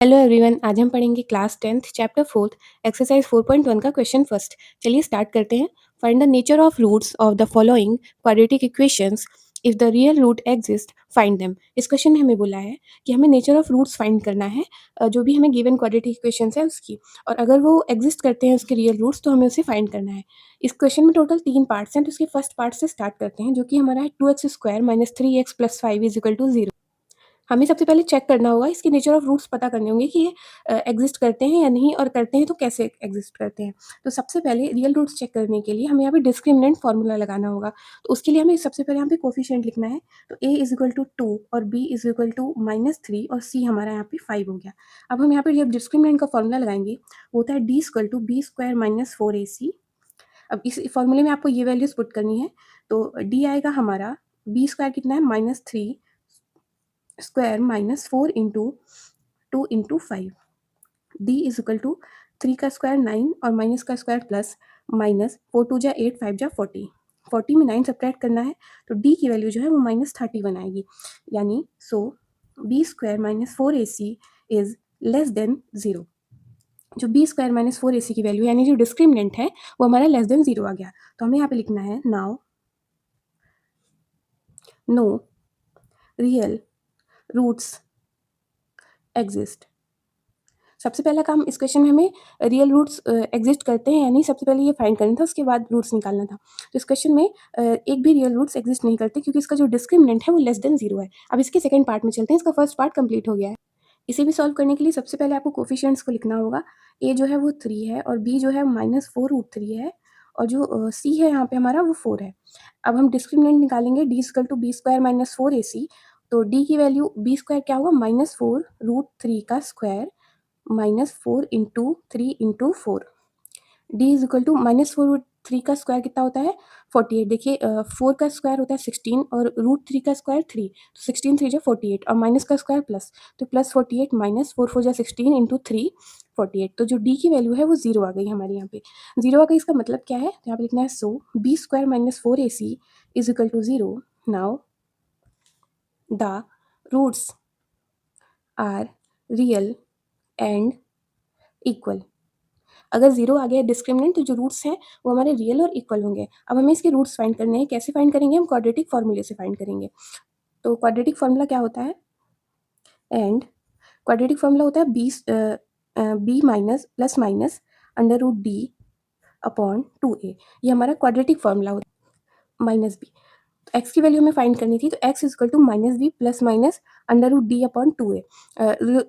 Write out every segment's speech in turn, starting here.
Hello everyone, आज हम पढ़ेंगे class 10th chapter 4th exercise 4.1 का क्वेश्चन फर्स्ट। चलिए स्टार्ट करते हैं। Find the nature of roots of the following quadratic equations. If the real root exist find them. इस question में हमें बोला है कि हमें नेचर ऑफ रूट्स फाइंड करना है, जो भी हमें गिवन क्वाड्रेटिक इक्वेशंस है उसकी, और अगर वो एग्जिस्ट करते हैं उसके रियल रूट्स तो हमें उसे फाइंड करना है। इस क्वेश्चन में टोटल 3 पार्ट्स हैं, तो उसके फर्स्ट पार्ट से स्टार्ट करते हैं, जो कि हमारा है 2x² minus 3x plus 5 is equal to 0। हमें सबसे पहले चेक करना होगा, इसके नेचर ऑफ रूट्स पता करने होंगे कि ये एग्जिस्ट करते हैं या नहीं, और करते हैं तो कैसे एग्जिस्ट करते हैं। तो सबसे पहले रियल रूट्स चेक करने के लिए हमें यहाँ पे डिस्क्रिमिनेंट फार्मूला लगाना होगा। तो उसके लिए हमें सबसे पहले यहाँ पे कोफिशिएंट लिखना है। तो a इज इक्वल टू 2 और b इज इक्वल टू -3 और c हमारा यहाँ पे 5 हो गया। अब हम यहाँ पे जब डिस्क्रिमिनेंट का फॉर्मूला लगाएंगे वो होता है d equal to b square minus 4ac। अब इस फॉर्मूले में आपको ये वैल्यूज पुट करनी है। तो d आएगा हमारा बी स्क्वायर कितना है -3 square minus 4 into 2 into 5। D is equal to 3 का स्क्वायर 9 और माइनस का स्क्वायर प्लस माइनस 4 2 जा 8 5 जा 40। 40 में 9 सब्ट्रैक्ट करना है तो डी की वैल्यू जो है वो -31 आएगी। यानी so B square minus 4ac is less than 0। जो बी स्क्वायर माइनस 4ac की वैल्यू यानी जो डिस्क्रिमिनेंट है वो हमारा लेस देन 0 आ गया। तो हमें यहाँ पे लिखना है now no real roots exist. सबसे पहला काम इस क्वेश्चन में हमें रियल रूट्स एग्जिस्ट करते हैं या नहीं, सबसे पहले ये फाइंड करना था, उसके बाद रूट्स निकालना था। तो इस क्वेश्चन में एक भी रियल रूट्स एग्जिस्ट नहीं करते क्योंकि इसका जो डिस्क्रिमिनेंट है वो लेस देन 0 है। अब इसके सेकंड पार्ट में चलते हैं। इसका फर्स्ट पार्ट कंप्लीट हो गया है। इसे भी सॉल्व करने के लिए सबसे पहले आपको कोफिशिएंट्स को लिखना होगा। ए जो है वो 3 है और बी जो है -4√3 है, और जो सी है यहाँ पे हमारा वो 4 है। अब हम डिस्क्रिमिनेंट निकालेंगे D equal to b square minus 4ac। तो डी की वैल्यू बी स्क्वायर क्या होगा -4√3 का square -4 into 3 into 4। D is equal to -4√3 का स्क्वायर कितना होता है 48। देखिए 4 का स्क्वायर होता है 16 और √3 का स्क्वायर 3, तो 16 3 जा 48 और माइनस का स्क्वायर प्लस, तो प्लस 48 माइनस 4 4 जा 16 इंटू 3 48। तो जो डी की वैल्यू है वो 0 आ गई हमारे यहाँ पे। 0 आ गई, इसका मतलब क्या है, तो यहाँ पे लिखना है so B square minus 4ac is equal to 0। Now the roots are real and equal. अगर 0 आ गया डिस्क्रिमिनेंट तो जो रूट्स हैं वो हमारे रियल और इक्वल होंगे। अब हमें इसके रूट्स फाइंड करने हैं। कैसे फाइंड करेंगे, हम क्वाड्रेटिक फार्मूले से फाइंड करेंगे। तो क्वाड्रेटिक फार्मूला क्या होता है, एंड क्वाड्रेटिक फार्मूला होता है b minus plus minus √d upon 2a। ये हमारा क्वाड्रेटिक फार्मूला होता है। माइनस बी, तो x की वैल्यू हमें फाइंड करनी थी, तो x is equal to -b plus minus √d upon 2a।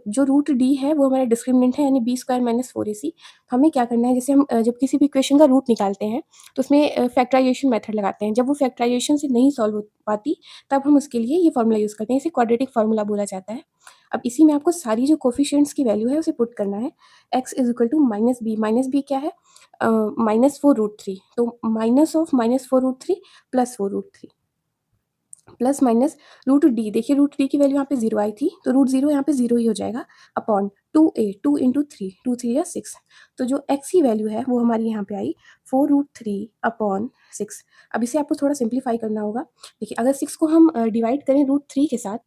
जो रूट d है वो हमारा डिस्क्रिमिनेंट है यानी बी स्क्वायर माइनस 4ac। हमें क्या करना है, जैसे हम जब किसी भी इक्वेशन का रूट निकालते हैं तो उसमें फैक्टराइजेशन मेथड लगाते हैं। जब वो फैक्टराइजेशन से नहीं सॉल्व हो पाती तब हम उसके लिए ये फार्मूला यूज़ करते हैं। इसे क्वाड्रेटिक फार्मूला बोला जाता है। अब इसी में आपको सारी जो कोफिशिएंट्स की वैल्यू है उसे पुट करना है। x is equal to -b क्या है -4√3, तो minus of -4√3 plus 4√3 plus minus √d। देखिए √d की वैल्यू यहाँ पे 0 आई थी, तो √0 यहाँ पे 0 ही हो जाएगा अपॉन 2a 2 इंटू 3 2 3 या 6। तो जो x की वैल्यू है वो हमारी यहाँ पे आई 4√3 अपॉन 6। अब इसे आपको थोड़ा सिंप्लीफाई करना होगा। देखिए अगर 6 को हम डिवाइड करें √3 के साथ,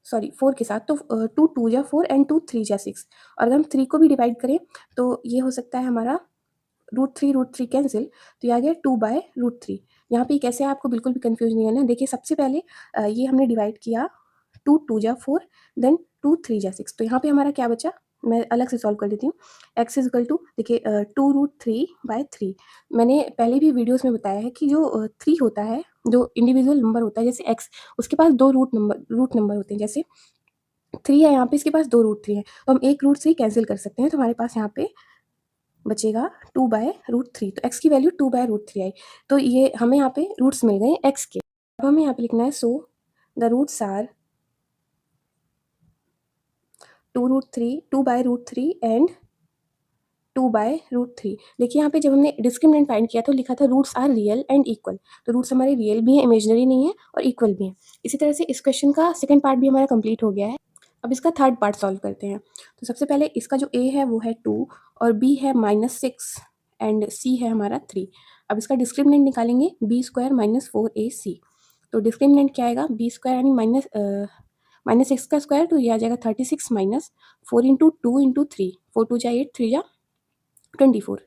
सॉरी 4 के साथ, तो 2 2 या 4 एंड 2 3 या 6। और अगर हम 3 को भी डिवाइड करें तो ये हो सकता है हमारा √3 कैंसिल, तो ये आ गया 2/√3। यहाँ पे कैसे है आपको बिल्कुल भी कंफ्यूज नहीं होना है। देखिए सबसे पहले ये हमने डिवाइड किया 2 2 जा 4 देन 2 3 जा 6, तो यहाँ पे हमारा क्या बचा, मैं अलग से सॉल्व कर देती हूँ। x इज इक्वल टू, देखिए 2√3/3। मैंने पहले भी वीडियोस में बताया है कि जो 3 होता है, जो इंडिविजुअल नंबर होता है जैसे x, उसके पास 2 रूट नंबर होते हैं। जैसे 3 है यहाँ पे, इसके पास 2 √3 है, तो हम एक √3 कैंसिल कर सकते हैं, तो हमारे पास यहाँ पे बचेगा 2/√3। तो x की वैल्यू 2/√3 आई। तो ये हमें यहाँ पे रूट्स मिल गए x के। अब हमें यहाँ पे लिखना है so the roots are 2/√3 and 2/√3। देखिए यहाँ पे जब हमने डिस्क्रिमिनेंट फाइंड किया तो लिखा था roots are real and equal. तो रूट्स हमारे रियल भी हैं, इमेजिनरी नहीं है, और इक्वल भी हैं। इसी तरह से इस क्वेश्चन का सेकंड पार्ट भी हमारा कंप्लीट हो गया है। अब इसका थर्ड पार्ट सॉल्व करते हैं। तो सबसे पहले इसका जो a है वो है 2 और b है -6 एंड c है हमारा 3। अब इसका डिस्क्रिमिनेंट निकालेंगे b स्क्वायर -4ac। तो डिस्क्रिमिनेंट क्या आएगा, b स्क्वायर यानी माइनस सिक्स का स्क्वायर तो ये आ जाएगा 36 माइनस 4 इंटू 2 इंटू 3, 4 2 जा 8, 3 जा 24।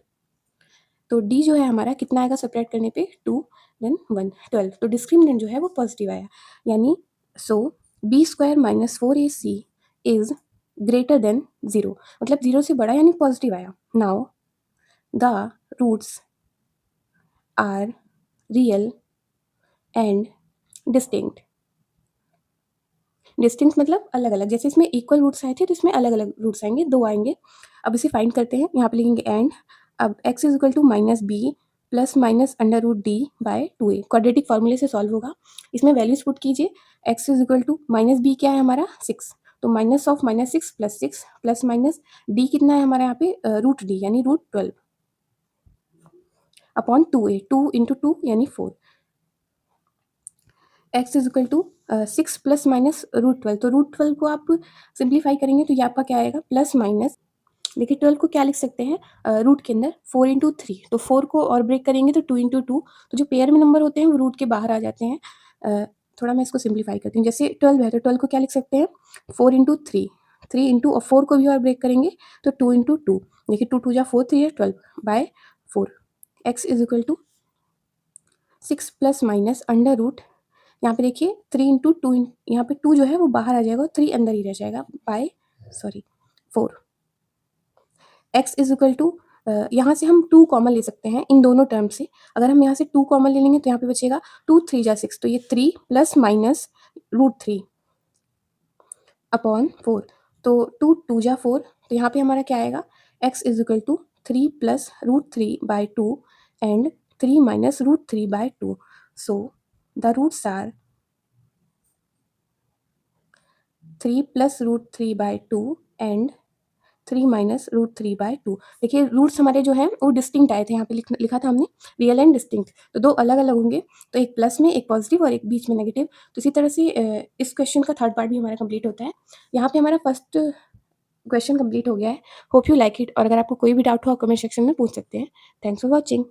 तो डी जो है हमारा कितना आएगा सब्ट्रैक्ट करने पे 2 देन 1 12। तो डिस्क्रिमिनेंट जो है वो पॉजिटिव आया, यानी so B square minus 4ac is greater than 0, मतलब 0 से बड़ा यानी पॉजिटिव आया। Now the roots are real and distinct. Distinct मतलब अलग अलग, जैसे इसमें इक्वल रूट्स आए थे तो इसमें अलग अलग रूट्स आएंगे, दो आएंगे। अब इसे फाइंड करते हैं, यहाँ पे लिखेंगे एंड। अब x is equal to minus b plus minus under root D by 2a, quadratic फॉर्मूले से सॉल्व होगा। इसमें वैल्यूज पुट कीजिए, x is equal to minus b क्या है हमारा 6, तो minus of minus 6 plus minus D कितना है हमारा यहाँ पे रूट डी यानी रूट 12 अपॉन 2a, 2 इंटू 2 यानी 4। x is equal to 6 plus minus root 12, तो रूट 12 को आप सिंप्लीफाई करेंगे तो ये आपका क्या आएगा प्लस माइनस, देखिए 12 को क्या लिख सकते हैं रूट के अंदर 4 इंटू 3, तो 4 को और ब्रेक करेंगे तो 2 इंटू 2, तो जो पेयर में नंबर होते हैं वो रूट के बाहर आ जाते हैं। थोड़ा मैं इसको सिंप्लीफाई करती हूँ, जैसे 12 है तो 12 को क्या लिख सकते हैं 4 इंटू 3, 3 इंटू और 4 को भी और ब्रेक करेंगे तो 2 इंटू 2, देखिए 2 2 जा 4, 3 12 by 4। X is equal to 6 plus minus under root, यहाँ पे देखिए 3 इंटू 2, यहाँ पे 2 जो है वो बाहर आ जाएगा, 3 अंदर ही रह जाएगा by 4। x is equal to, यहाँ से हम 2 कॉमन ले सकते हैं इन दोनों टर्म से। अगर हम यहाँ से 2 कॉमन ले लेंगे तो यहाँ पे बचेगा 2 3 जा 6, तो ये 3 प्लस माइनस रूट 3 अपॉन 4, तो 2 2 जा 4, तो यहाँ पे हमारा क्या आएगा x is equal to 3 plus root 3 by 2 and 3 minus root 3 by 2। So the roots are 3 plus root 3 by 2 and 3 minus root 3 by 2। देखिए रूट्स हमारे जो हैं वो डिस्टिंक्ट आए थे, यहाँ पे लिखा था हमने रियल एंड डिस्टिंक्ट, तो दो अलग अलग होंगे, तो एक प्लस में एक पॉजिटिव और एक बीच में नेगेटिव। तो इसी तरह से इस क्वेश्चन का थर्ड पार्ट भी हमारा कंप्लीट होता है। यहाँ पे हमारा फर्स्ट क्वेश्चन कंप्लीट हो गया है। होप यू लाइक इट, और अगर आपको कोई भी डाउट हो आप कमेंट सेक्शन में पूछ सकते हैं। Thanks for watching.